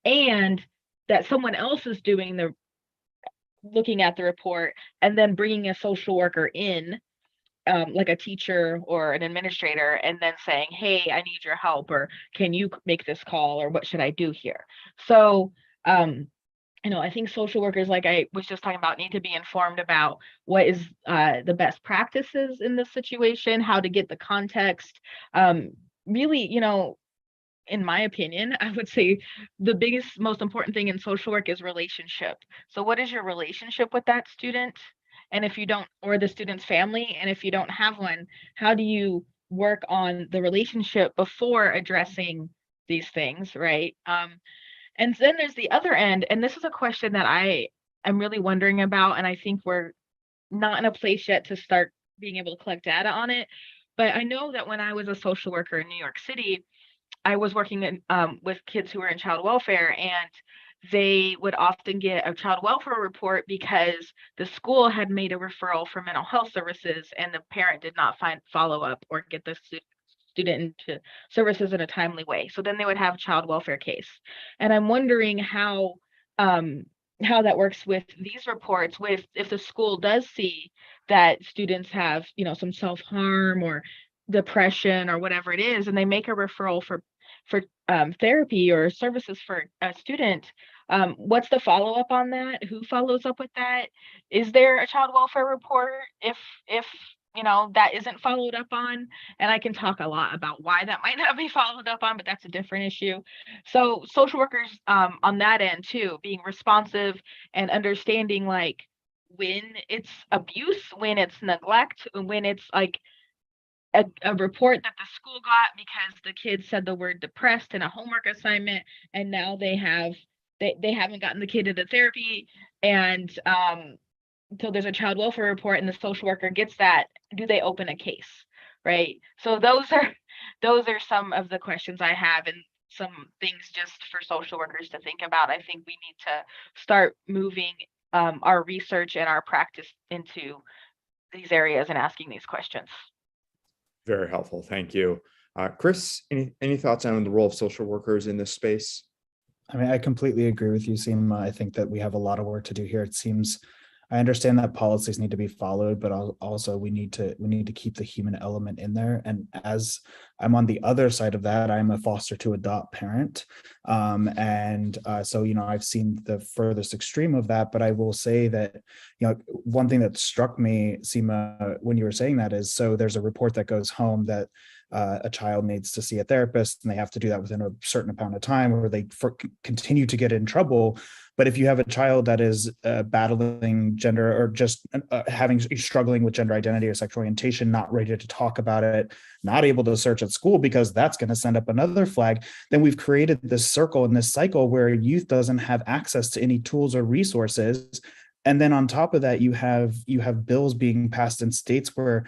And that someone else is doing looking at the report and then bringing a social worker in, like a teacher or an administrator, and then saying, hey, I need your help, or can you make this call, or what should I do here? So, I think social workers, like I was just talking about, need to be informed about what is the best practices in this situation, how to get the context. Really, in my opinion, I would say the biggest, most important thing in social work is relationship. So what is your relationship with that student? And if you don't, or the student's family, and if you don't have one, how do you work on the relationship before addressing these things, right? And then there's the other end, and this is a question that I am really wondering about, and I think we're not in a place yet to start being able to collect data on it. But I know that when I was a social worker in New York City, I was working with kids who were in child welfare, and they would often get a child welfare report because the school had made a referral for mental health services and the parent did not follow up or get the student into services in a timely way. So then they would have a child welfare case. And I'm wondering how that works with these reports, with if the school does see that students have, some self-harm or depression or whatever it is, and they make a referral for therapy or services for a student. What's the follow-up on that? Who follows up with that? Is there a child welfare report if that isn't followed up on? And I can talk a lot about why that might not be followed up on, but that's a different issue. So social workers on that end too, being responsive and understanding like when it's abuse, when it's neglect, when it's like a report that the school got because the kid said the word depressed in a homework assignment, and now they haven't gotten the kid into therapy, and so there's a child welfare report and the social worker gets that. Do they open a case, right? So those are some of the questions I have, and some things just for social workers to think about. I think we need to start moving our research and our practice into these areas and asking these questions. Very helpful. Thank you. Chris, any thoughts on the role of social workers in this space? I mean, I completely agree with you, Seema. I think that we have a lot of work to do here. It seems, I understand that policies need to be followed, but also we need to keep the human element in there. And as I'm on the other side of that, I'm a foster to adopt parent. So, I've seen the furthest extreme of that, but I will say that, one thing that struck me, Seema, when you were saying that is, so there's a report that goes home that a child needs to see a therapist and they have to do that within a certain amount of time, or they continue to get in trouble. But if you have a child that is battling gender or just struggling with gender identity or sexual orientation, not ready to talk about it, not able to search at school because that's going to send up another flag, then we've created this circle and this cycle where youth doesn't have access to any tools or resources. And then on top of that, you have bills being passed in states where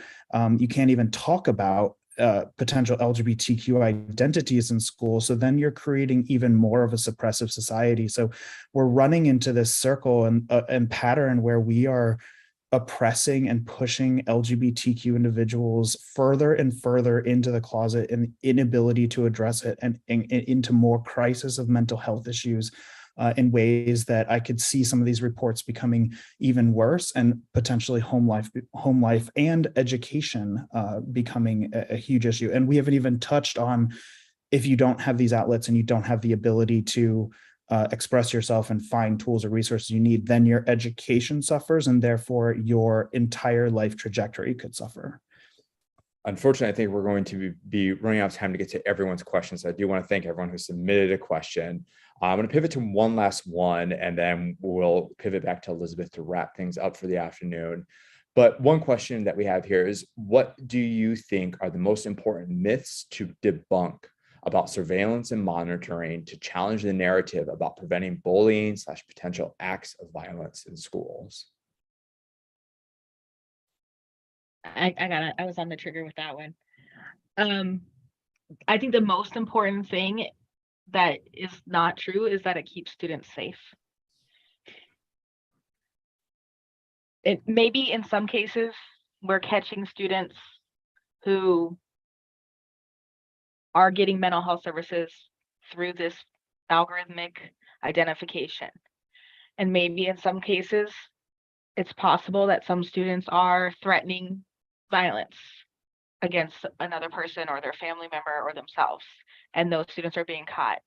you can't even talk about potential LGBTQ identities in school. So then you're creating even more of a suppressive society. So we're running into this circle and pattern where we are oppressing and pushing LGBTQ individuals further and further into the closet and inability to address it and into more crisis of mental health issues. In ways that I could see some of these reports becoming even worse, and potentially home life and education becoming a huge issue. And we haven't even touched on, if you don't have these outlets and you don't have the ability to express yourself and find tools or resources you need, then your education suffers, and therefore your entire life trajectory could suffer. Unfortunately, I think we're going to be running out of time to get to everyone's questions. I do want to thank everyone who submitted a question. I'm going to pivot to one last one, and then we'll pivot back to Elizabeth to wrap things up for the afternoon. But one question that we have here is, what do you think are the most important myths to debunk about surveillance and monitoring to challenge the narrative about preventing bullying / potential acts of violence in schools? I was on the trigger with that one. I think the most important thing that is not true is that it keeps students safe. It maybe in some cases we're catching students who are getting mental health services through this algorithmic identification. And maybe in some cases, it's possible that some students are threatening violence against another person or their family member or themselves, and those students are being caught.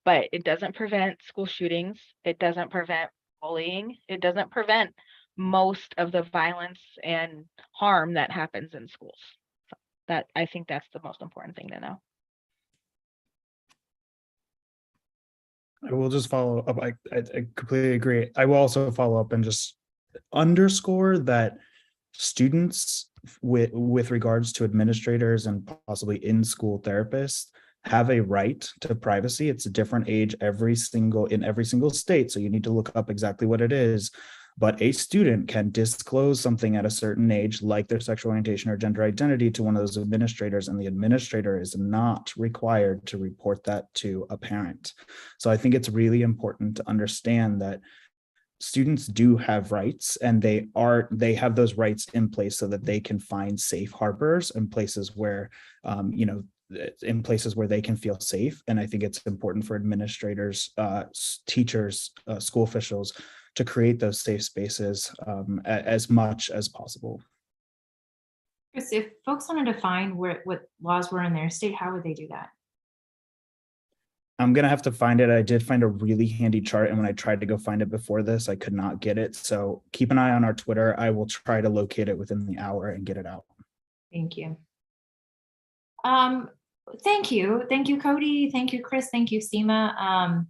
But it doesn't prevent school shootings. It doesn't prevent bullying. It doesn't prevent most of the violence and harm that happens in schools. So that, I think that's the most important thing to know. I will just follow up. I completely agree. I will also follow up and just underscore that students with regards to administrators and possibly in-school therapists have a right to privacy. It's a different age in every single state, so you need to look up exactly what it is. But a student can disclose something at a certain age, like their sexual orientation or gender identity, to one of those administrators, and the administrator is not required to report that to a parent. So I think it's really important to understand that students do have rights, and they have those rights in place so that they can find safe harbors and places where in places where they can feel safe. And I think it's important for administrators, teachers, school officials to create those safe spaces as much as possible. Chris, if folks wanted to find what laws were in their state, how would they do that? I'm going to have to find it. I did find a really handy chart, and when I tried to go find it before this, I could not get it. So keep an eye on our Twitter. I will try to locate it within the hour and get it out. Thank you. Thank you. Thank you, Cody. Thank you, Chris. Thank you, Seema.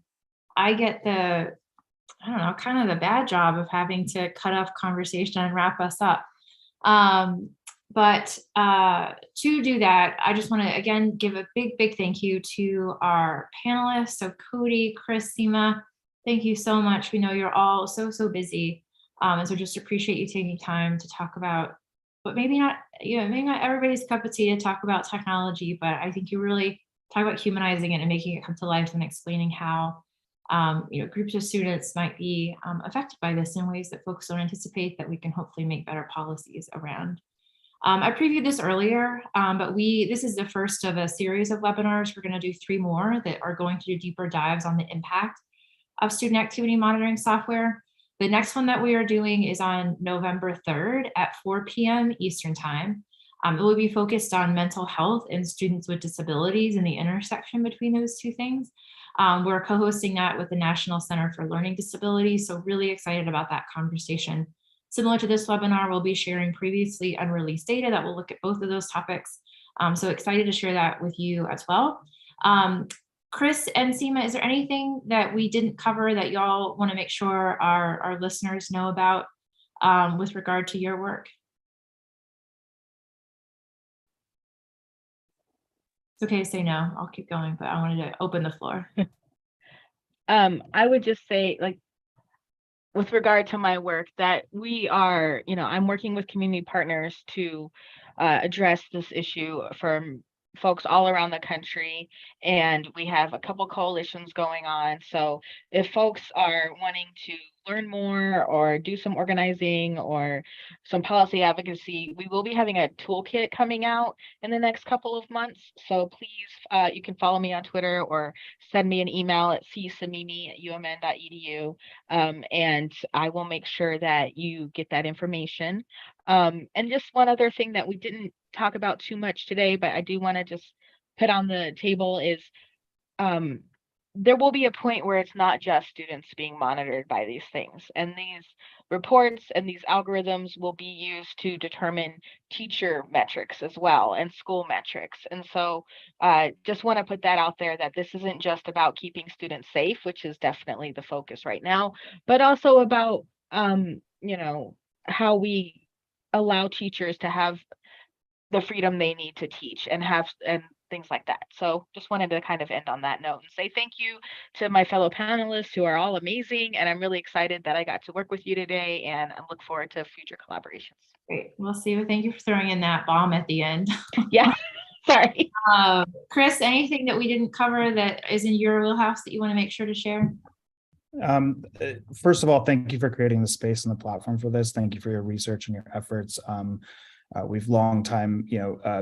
I get kind of the bad job of having to cut off conversation and wrap us up. But to do that, I just want to, again, give a big thank you to our panelists. So Cody, Chris, Seema, thank you so much. We know you're all so busy. And so just appreciate you taking time to talk about, but maybe not everybody's cup of tea to talk about technology, but I think you really talk about humanizing it and making it come to life and explaining how groups of students might be affected by this in ways that folks don't anticipate, that we can hopefully make better policies around. I previewed this earlier, but this is the first of a series of webinars. We're going to do 3 more that are going to do deeper dives on the impact of student activity monitoring software. The next one that we are doing is on November 3rd at 4 p.m. Eastern Time. It will be focused on mental health and students with disabilities and the intersection between those two things. We're co-hosting that with the National Center for Learning Disabilities, so really excited about that conversation. Similar to this webinar, we'll be sharing previously unreleased data that will look at both of those topics. So excited to share that with you as well. Chris and Seema, is there anything that we didn't cover that y'all want to make sure our listeners know about with regard to your work? It's okay to say no, I'll keep going, but I wanted to open the floor. I would just say, with regard to my work, that we are, I'm working with community partners to address this issue from folks all around the country, and we have a couple coalitions going on. So if folks are wanting to learn more or do some organizing or some policy advocacy, we will be having a toolkit coming out in the next couple of months. So please, you can follow me on Twitter or send me an email at csamimi@umn.edu, and I will make sure that you get that information. And just one other thing that we didn't talk about too much today, but I do want to just put on the table is there will be a point where it's not just students being monitored by these things, and these reports and these algorithms will be used to determine teacher metrics as well and school metrics. And so just want to put that out there, that this isn't just about keeping students safe, which is definitely the focus right now, but also about how we allow teachers to have the freedom they need to teach and things like that. So just wanted to kind of end on that note and say thank you to my fellow panelists who are all amazing. And I'm really excited that I got to work with you today, and I look forward to future collaborations. Great. Well, Steve, thank you for throwing in that bomb at the end. Yeah, sorry. Chris, anything that we didn't cover that is in your wheelhouse that you want to make sure to share? First of all, thank you for creating the space and the platform for this. Thank you for your research and your efforts. We've long time,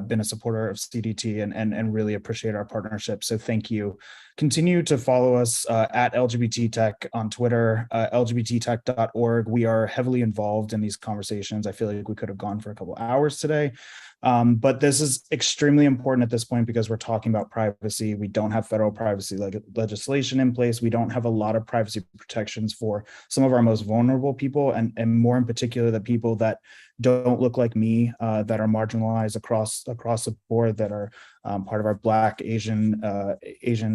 been a supporter of CDT and really appreciate our partnership. So thank you. Continue to follow us at LGBT Tech on Twitter, lgbttech.org. We are heavily involved in these conversations. I feel like we could have gone for a couple hours today. But this is extremely important at this point because we're talking about privacy. We don't have federal privacy legislation in place. We don't have a lot of privacy protections for some of our most vulnerable people, and more in particular, the people that don't look like me, that are marginalized across the board, that are part of our Black, Asian,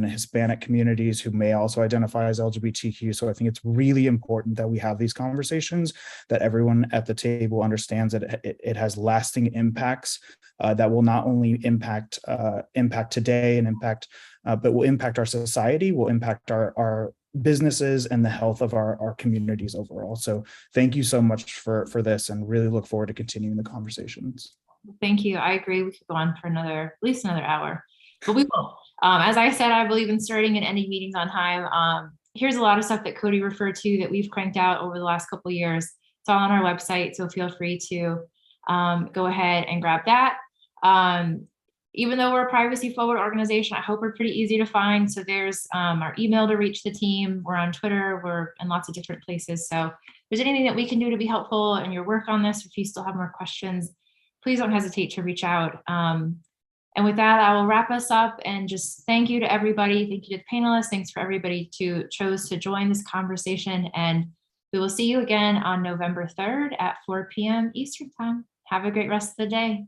Hispanic communities who may also identify as LGBTQ. So I think it's really important that we have these conversations, that everyone at the table understands that it has lasting impacts that will not only impact today and but will impact our society, will impact our businesses and the health of our communities overall. So thank you so much for this, and really look forward to continuing the conversations. Thank you. I agree. We could go on for at least another hour, but we will. As I said, I believe in starting and ending meetings on time. Here's a lot of stuff that Cody referred to that we've cranked out over the last couple of years. It's all on our website, so feel free to go ahead and grab that. Even though we're a privacy forward organization, I hope we're pretty easy to find. So there's our email to reach the team. We're on Twitter. We're in lots of different places. So if there's anything that we can do to be helpful in your work on this, if you still have more questions, please don't hesitate to reach out. And with that, I will wrap us up and just thank you to everybody. Thank you to the panelists. Thanks for everybody who chose to join this conversation. And we will see you again on November 3rd at 4 p.m. Eastern time. Have a great rest of the day.